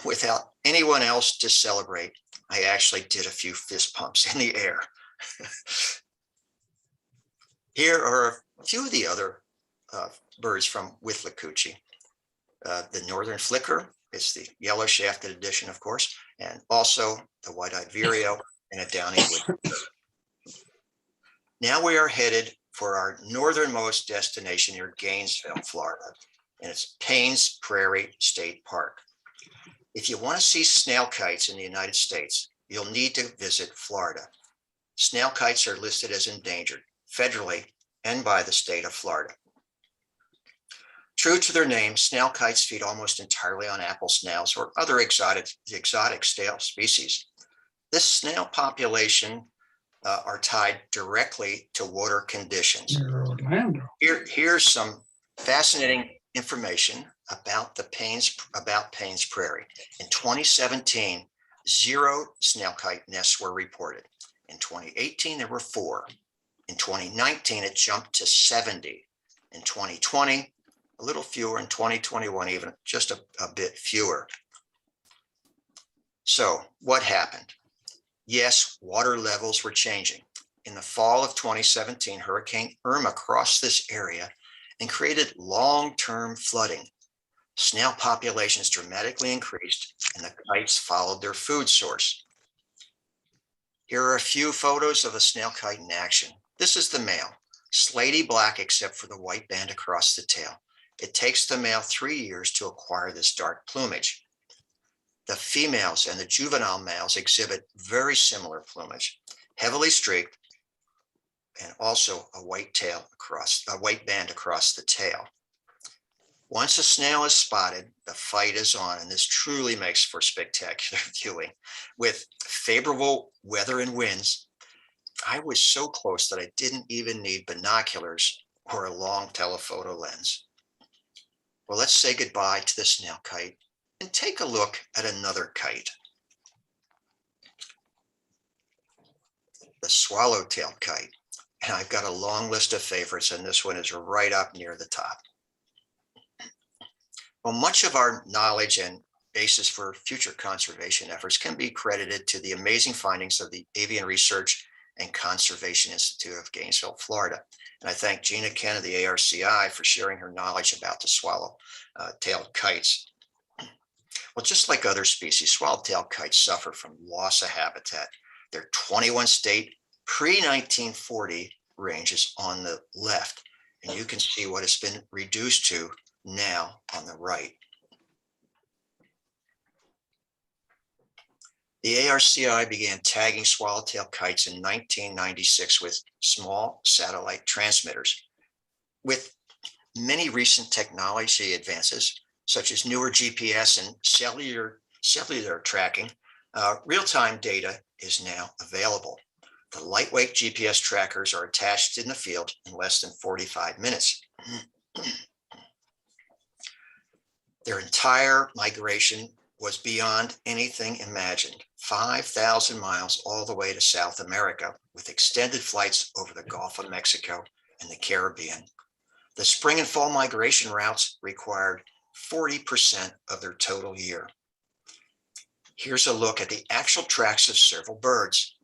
Without anyone else to celebrate, I actually did a few fist pumps in the air. Here are a few of the other birds from Withlacoochee. The northern flicker is the yellow-shafted edition, of course, and also the white-eyed vireo and a downy wood. Now we are headed for our northernmost destination near Gainesville, Florida, and it's Paynes Prairie State Park. If you want to see snail kites in the United States, you'll need to visit Florida. Snail kites are listed as endangered federally and by the state of Florida. True to their name, snail kites feed almost entirely on apple snails or other exotic snail species. This snail population are tied directly to water conditions. Here's some fascinating information about Paynes Prairie. In 2017, 0 snail kite nests were reported. In 2018, there were 4. In 2019, it jumped to 70. In 2020, a little fewer. In 2021, even just a bit fewer. So what happened? Yes, water levels were changing. In the fall of 2017, Hurricane Irma crossed this area and created long-term flooding. Snail populations dramatically increased, and the kites followed their food source. Here are a few photos of a snail kite in action. This is the male, slaty black except for the white band across the tail. It takes the male 3 years to acquire this dark plumage. The females and the juvenile males exhibit very similar plumage, heavily streaked, and also a white band across the tail. Once a snail is spotted, the fight is on, and this truly makes for spectacular viewing. With favorable weather and winds, I was so close that I didn't even need binoculars or a long telephoto lens. Well, let's say goodbye to the snail kite and take a look at another kite. The swallow-tailed kite. And I've got a long list of favorites, and this one is right up near the top. Well, much of our knowledge and basis for future conservation efforts can be credited to the amazing findings of the Avian Research and Conservation Institute of Gainesville, Florida. And I thank Gina Ken of the ARCI for sharing her knowledge about the swallow-tailed kites. Well, just like other species, swallow-tailed kites suffer from loss of habitat. Their 21 state pre-1940 range is on the left, and you can see what it's been reduced to now on the right. The ARCI began tagging swallowtail kites in 1996 with small satellite transmitters. With many recent technology advances, such as newer GPS and cellular tracking, real-time data is now available. The lightweight GPS trackers are attached in the field in less than 45 minutes. Their entire migration was beyond anything imagined, 5,000 miles all the way to South America, with extended flights over the Gulf of Mexico and the Caribbean. The spring and fall migration routes required 40% of their total year. Here's a look at the actual tracks of several birds.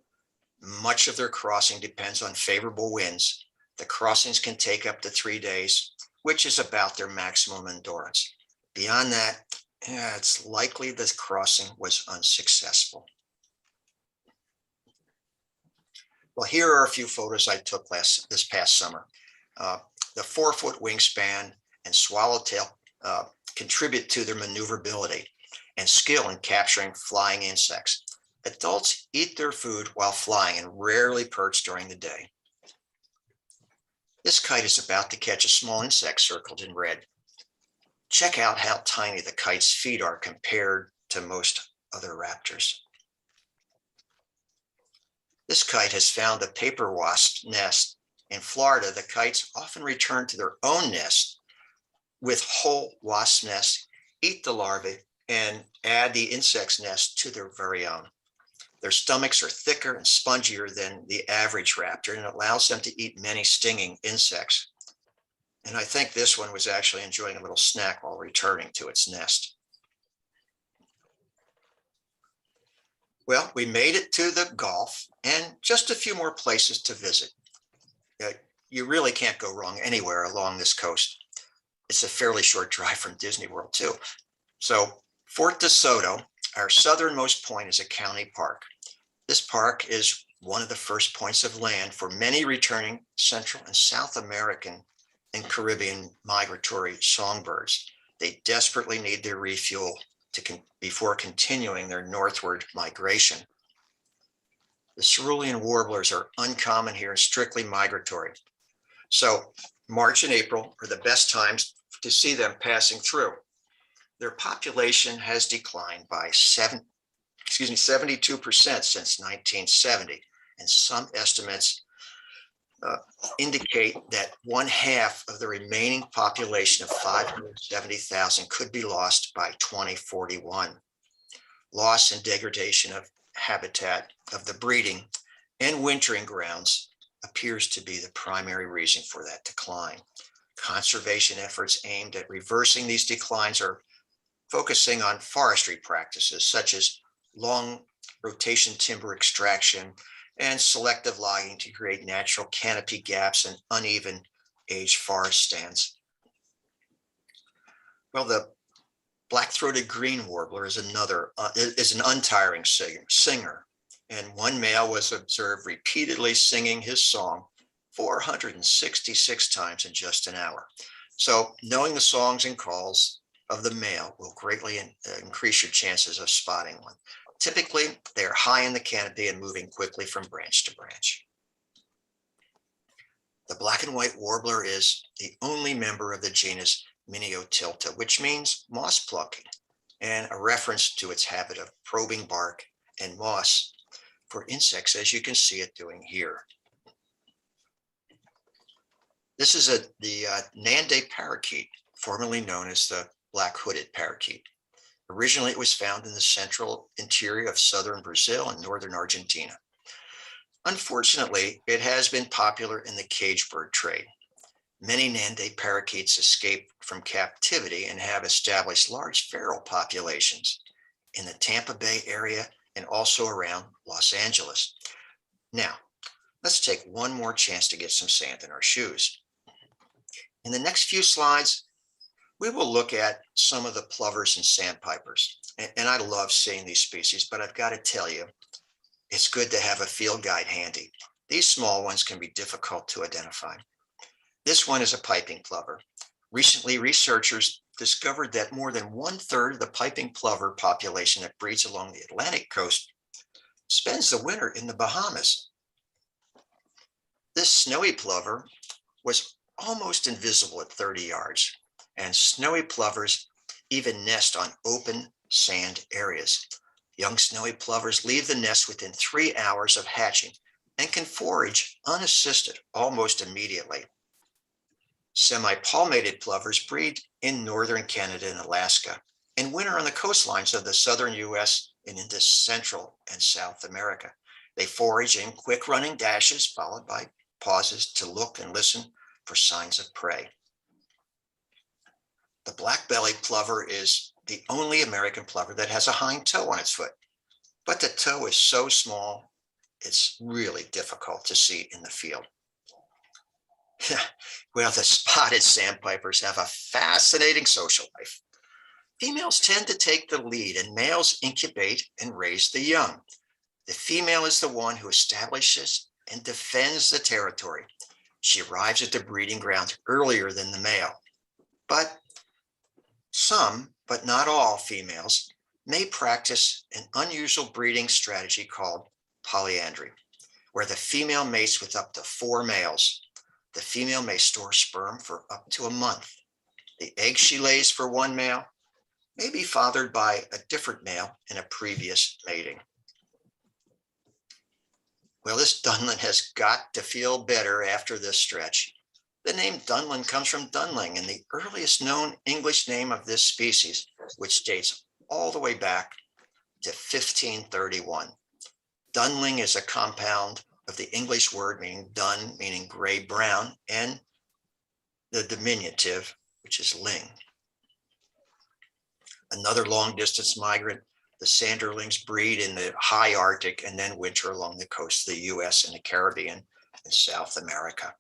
Much of their crossing depends on favorable winds. The crossings can take up to 3 days, which is about their maximum endurance. Beyond that, Yeah, it's likely this crossing was unsuccessful. Well, here are a few photos I took this past summer. Uh, the 4-foot wingspan and swallowtail contribute to their maneuverability and skill in capturing flying insects. Adults eat their food while flying and rarely perch during the day. This kite is about to catch a small insect circled in red. Check out how tiny the kite's feet are compared to most other raptors. This kite has found a paper wasp nest. In Florida, the kites often return to their own nest with whole wasp nests, eat the larvae, and add the insect's nest to their very own. Their stomachs are thicker and spongier than the average raptor, and it allows them to eat many stinging insects. And I think this one was actually enjoying a little snack while returning to its nest. Well, we made it to the Gulf and just a few more places to visit. You really can't go wrong anywhere along this coast. It's a fairly short drive from Disney World too. So Fort DeSoto, our southernmost point, is a county park. This park is one of the first points of land for many returning Central and South American and Caribbean migratory songbirds. They desperately need their refuel before continuing their northward migration. The cerulean warblers are uncommon here and strictly migratory. So March and April are the best times to see them passing through. Their population has declined by 72% since 1970, and some estimates indicate that 1/2 of the remaining population of 570,000 could be lost by 2041. Loss and degradation of habitat of the breeding and wintering grounds appears to be the primary reason for that decline. Conservation efforts aimed at reversing these declines are focusing on forestry practices such as long rotation timber extraction and selective logging to create natural canopy gaps and uneven age forest stands. Well, the black-throated green warbler is an untiring singer, and one male was observed repeatedly singing his song 466 times in just an hour. So knowing the songs and calls of the male will greatly increase your chances of spotting one. Typically, they are high in the canopy and moving quickly from branch to branch. The black and white warbler is the only member of the genus Miniotilta, which means moss plucking, and a reference to its habit of probing bark and moss for insects, as you can see it doing here. This is the Nande parakeet, formerly known as the black-hooded parakeet. Originally, it was found in the central interior of southern Brazil and northern Argentina. Unfortunately, it has been popular in the cage bird trade. Many Nande parakeets escaped from captivity and have established large feral populations in the Tampa Bay area and also around Los Angeles. Now, let's take one more chance to get some sand in our shoes. In the next few slides, we will look at some of the plovers and sandpipers. And I love seeing these species, but I've got to tell you, it's good to have a field guide handy. These small ones can be difficult to identify. This one is a piping plover. Recently, researchers discovered that more than 1/3 of the piping plover population that breeds along the Atlantic coast spends the winter in the Bahamas. This snowy plover was almost invisible at 30 yards, and snowy plovers even nest on open sand areas. Young snowy plovers leave the nest within 3 hours of hatching and can forage unassisted almost immediately. Semi-palmated plovers breed in northern Canada and Alaska and winter on the coastlines of the southern US and into Central and South America. They forage in quick running dashes followed by pauses to look and listen for signs of prey. The black-bellied plover is the only American plover that has a hind toe on its foot, but the toe is so small, it's really difficult to see in the field. Well, the spotted sandpipers have a fascinating social life. Females tend to take the lead and males incubate and raise the young. The female is the one who establishes and defends the territory. She arrives at the breeding grounds earlier than the male. But some, but not all females, may practice an unusual breeding strategy called polyandry, where the female mates with up to 4 males. The female may store sperm for up to a month. The eggs she lays for one male may be fathered by a different male in a previous mating. Well, this Dunlin has got to feel better after this stretch. The name Dunlin comes from Dunling, and the earliest known English name of this species, which dates all the way back to 1531. Dunling is a compound of the English word meaning dun, meaning gray-brown, and the diminutive, which is ling. Another long-distance migrant, the sanderlings breed in the high Arctic and then winter along the coast of the US and the Caribbean and South America.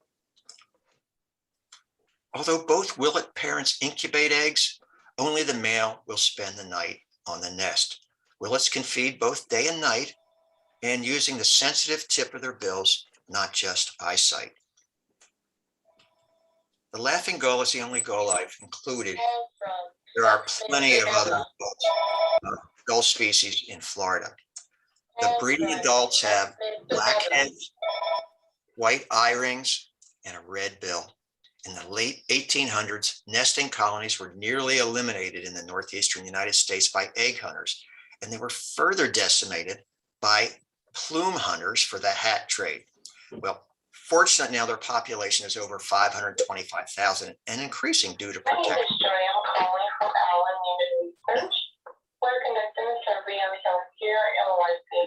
Although both willet parents incubate eggs, only the male will spend the night on the nest. Willets can feed both day and night and using the sensitive tip of their bills, not just eyesight. The laughing gull is the only gull I've included. There are plenty of other gull species in Florida. The breeding adults have black heads, white eye rings, and a red bill. In the late 1800s, nesting colonies were nearly eliminated in the northeastern United States by egg hunters, and they were further decimated by plume hunters for the hat trade. Well, fortunately now their population is over 525,000 and increasing due to protection.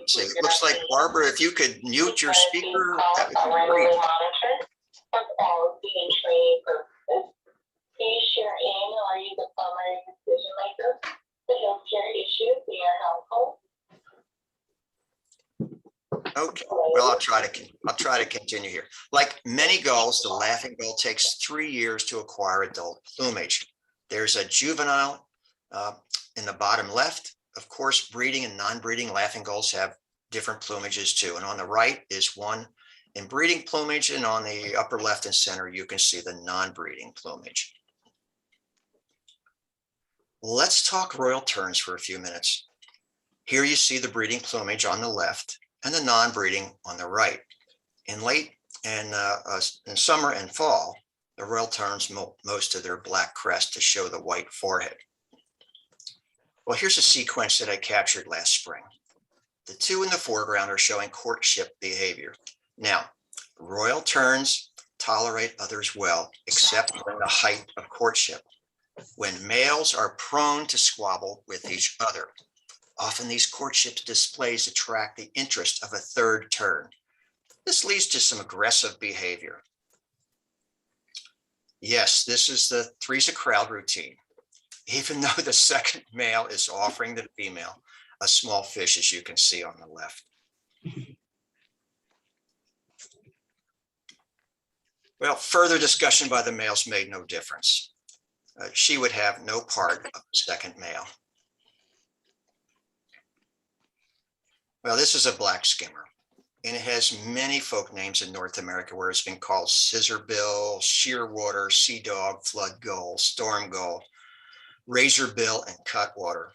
So it looks like, Barbara, if you could mute your speaker, that would be great. Please share in or are you the primary decision maker? The healthcare issues in your household. Okay, well, I'll try to continue here. Like many gulls, the laughing gull takes 3 years to acquire adult plumage. There's a juvenile in the bottom left. Of course, breeding and non-breeding laughing gulls have different plumages too. And on the right is one in breeding plumage, and on the upper left and center, you can see the non-breeding plumage. Let's talk royal terns for a few minutes. Here you see the breeding plumage on the left and the non-breeding on the right. In summer and fall, the royal terns molt most of their black crest to show the white forehead. Well, here's a sequence that I captured last spring. The two in the foreground are showing courtship behavior. Now, royal terns tolerate others well, except during the height of courtship, when males are prone to squabble with each other. Often these courtship displays attract the interest of a third tern. This leads to some aggressive behavior. Yes, this is the three's a crowd routine. Even though the second male is offering the female a small fish, as you can see on the left. Well, further discussion by the males made no difference. She would have no part of the second male. Well, this is a black skimmer, and it has many folk names in North America where it's been called scissorbill, shearwater, sea dog, flood gull, storm gull, razorbill, and cutwater.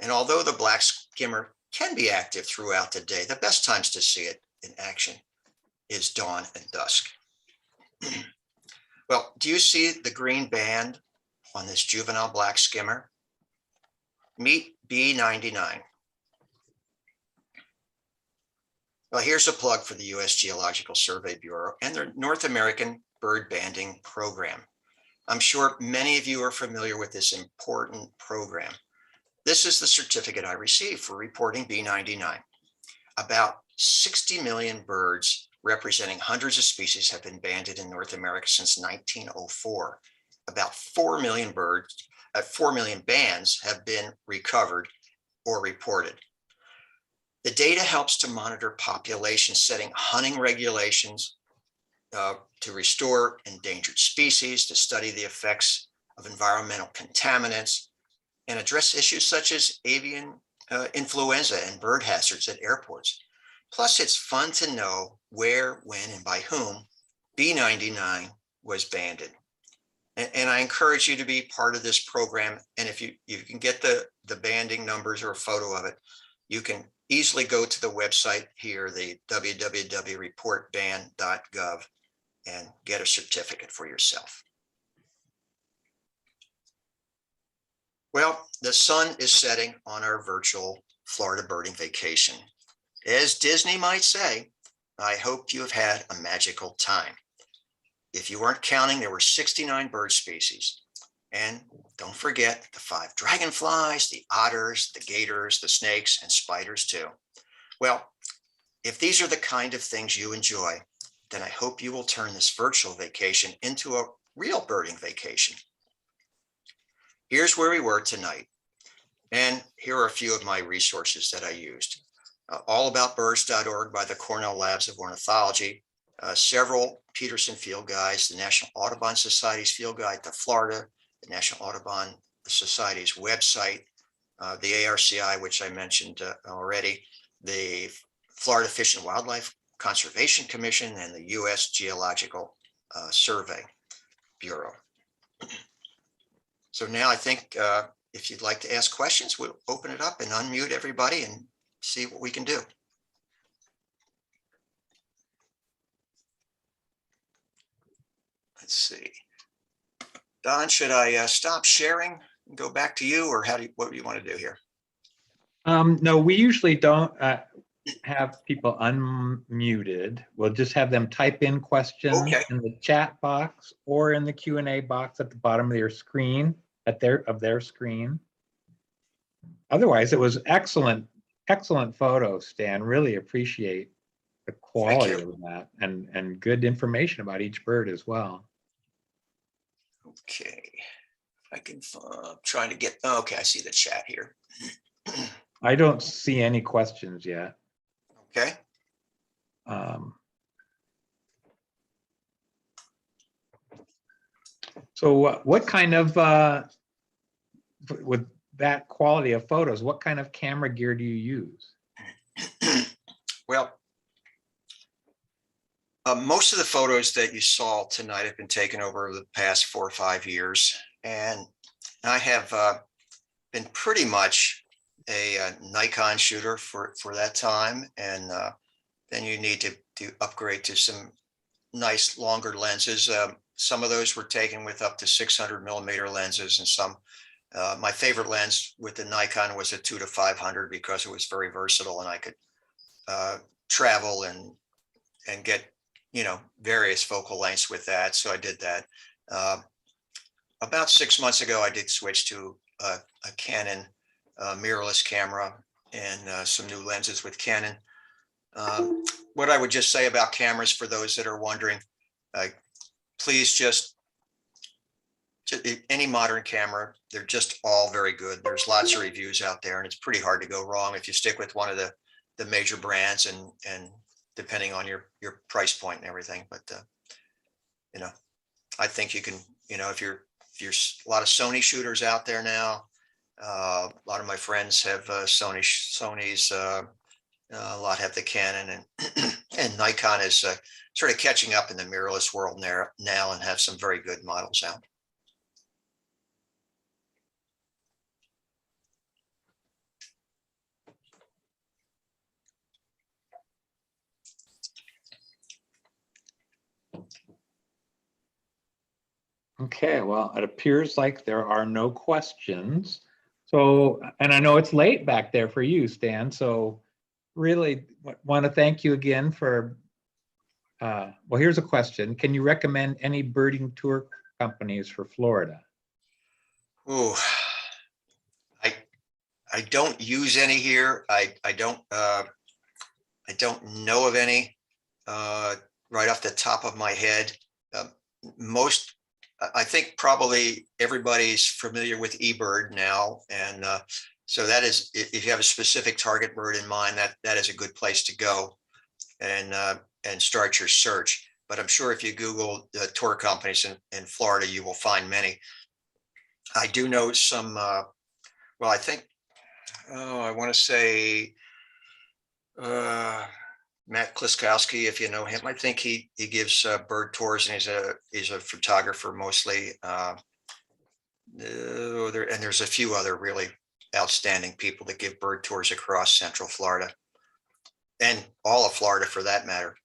And although the black skimmer can be active throughout the day, the best times to see it in action is dawn and dusk. Well, do you see the green band on this juvenile black skimmer? Meet B99. Well, here's a plug for the U.S. Geological Survey Bureau and their North American bird banding program. I'm sure many of you are familiar with this important program. This is the certificate I received for reporting B99. About 60 million birds representing hundreds of species have been banded in North America since 1904. About 4 million birds, 4 million bands have been recovered or reported. The data helps to monitor population, setting hunting regulations to restore endangered species, to study the effects of environmental contaminants, and address issues such as avian influenza and bird hazards at airports. Plus, it's fun to know where, when, and by whom B99 was banded. And I encourage you to be part of this program. And if you can get the banding numbers or a photo of it, you can easily go to the website here, the www.reportban.gov, and get a certificate for yourself. Well, the sun is setting on our virtual Florida birding vacation. As Disney might say, I hope you have had a magical time. If you weren't counting, there were 69 bird species. And don't forget the 5 dragonflies, the otters, the gators, the snakes, and spiders too. Well, if these are the kind of things you enjoy, then I hope you will turn this virtual vacation into a real birding vacation. Here's where we were tonight. And here are a few of my resources that I used. Allaboutbirds.org by the Cornell Labs of Ornithology, several Peterson field guides, the National Audubon Society's field guide to Florida, the National Audubon Society's website, the ARCI, which I mentioned already, the Florida Fish and Wildlife Conservation Commission, and the U.S. Geological Survey Bureau. So now I think if you'd like to ask questions, we'll open it up and unmute everybody and see what we can do. Let's see. Don, should I stop sharing and go back to you, or what do you want to do here? No, we usually don't have people unmuted. We'll just have them type in questions in the chat box or in the Q&A box at the bottom of their screen, of their screen. Otherwise, it was excellent photos, Stan. Really appreciate the quality of that and good information about each bird as well. Okay, I can trying to get. Okay, I see the chat here. I don't see any questions yet. Okay. So what kind of, with that quality of photos, what kind of camera gear do you use? Well, most of the photos that you saw tonight have been taken over the past 4 or 5 years. And I have been pretty much a Nikon shooter for that time. And then you need to upgrade to some nice longer lenses. Some of those were taken with up to 600 millimeter lenses, and some. My favorite lens with the Nikon was a 2 to 500 because it was very versatile, and I could travel and get various focal lengths with that. So I did that. About 6 months ago, I did switch to a Canon mirrorless camera and some new lenses with Canon. What I would just say about cameras for those that are wondering, please just any modern camera, they're just all very good. There's lots of reviews out there, and it's pretty hard to go wrong if you stick with one of the major brands and depending on your price point and everything. But I think you can, if you're a lot of Sony shooters out there now. A lot of my friends have Sony's. A lot have the Canon, and Nikon is sort of catching up in the mirrorless world now and have some very good models out. Okay, well, it appears like there are no questions. So, and I know it's late back there for you, Stan. So really want to thank you again for, well, here's a question. Can you recommend any birding tour companies for Florida? Ooh, I don't use any here. I don't know of any right off the top of my head. I think probably everybody's familiar with eBird now, and so that is, if you have a specific target bird in mind, that is a good place to go and start your search. But I'm sure if you Google the tour companies in Florida, you will find many. I do know some Well, I think, I want to say Matt Kliskowski, if you know him, I think he gives bird tours, and he's a photographer mostly. And there's a few other really outstanding people that give bird tours across Central Florida and all of Florida for that matter.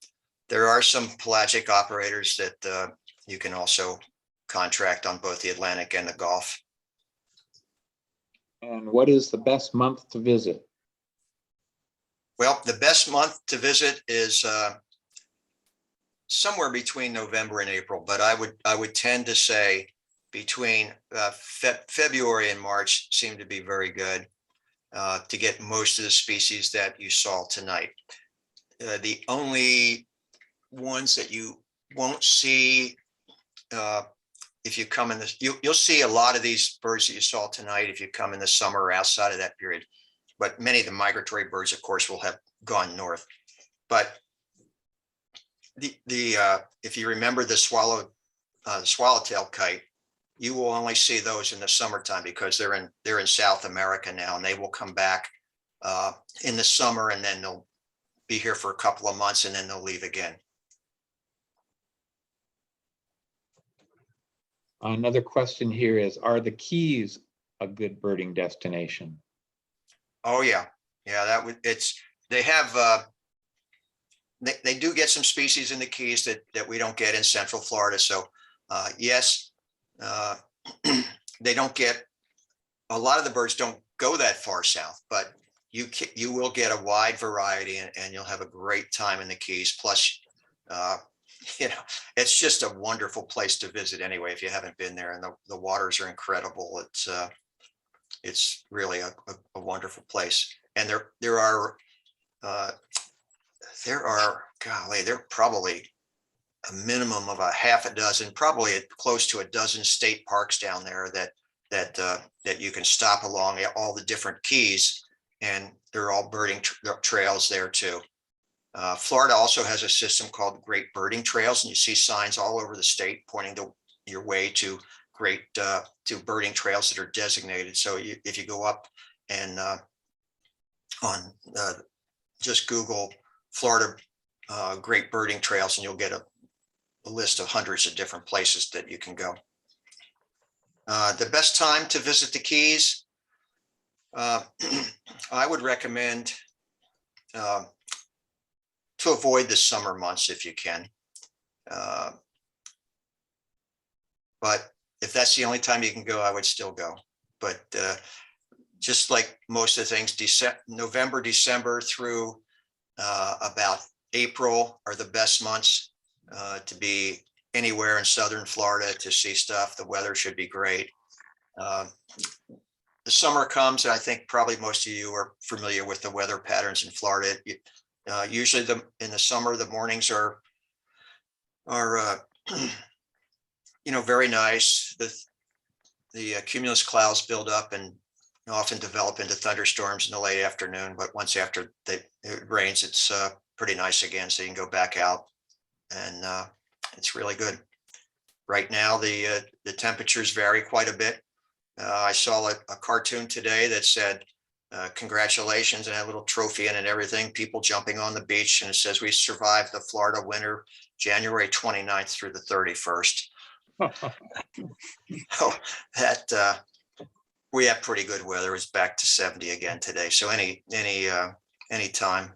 There are some pelagic operators that you can also contract on both the Atlantic and the Gulf. And what is the best month to visit? Well, the best month to visit is somewhere between November and April, but I would tend to say between February and March seem to be very good to get most of the species that you saw tonight. The only ones that you won't see if you come in this, you'll see a lot of these birds that you saw tonight if you come in the summer or outside of that period. But many of the migratory birds, of course, will have gone north. But if you remember the swallowtail kite, you will only see those in the summertime because they're in South America now, and they will come back in the summer, and then they'll be here for a couple of months, and then they'll leave again. Another question here is, are the Keys a good birding destination? Oh yeah, they have they do get some species in the Keys that we don't get in Central Florida. So yes, they don't get, a lot of the birds don't go that far south, but you will get a wide variety, and you'll have a great time in the Keys. Plus, it's just a wonderful place to visit anyway if you haven't been there, and the waters are incredible. It's really a wonderful place, and there are golly, there are probably a minimum of a half a dozen, probably close to a dozen state parks down there that you can stop along all the different keys, and they're all birding trails there too. Florida also has a system called Great Birding Trails, and you see signs all over the state pointing your way to to birding trails that are designated. So if you go up and just Google Florida Great Birding Trails, and you'll get a list of hundreds of different places that you can go. The best time to visit the Keys, I would recommend to avoid the summer months if you can. But if that's the only time you can go, I would still go. But just like most of the things, November, December through about April are the best months to be anywhere in Southern Florida to see stuff. The weather should be great. The summer comes, and I think probably most of you are familiar with the weather patterns in Florida. Usually in the summer, the mornings are very nice. The cumulus clouds build up and often develop into thunderstorms in the late afternoon. But once after it rains, it's pretty nice again. So you can go back out, and it's really good. Right now, the temperatures vary quite a bit. I saw a cartoon today that said, congratulations, and had a little trophy in it and everything, people jumping on the beach. And it says, we survived the Florida winter, January 29th through the 31st. Oh, we have pretty good weather. It's back to 70 again today. So any time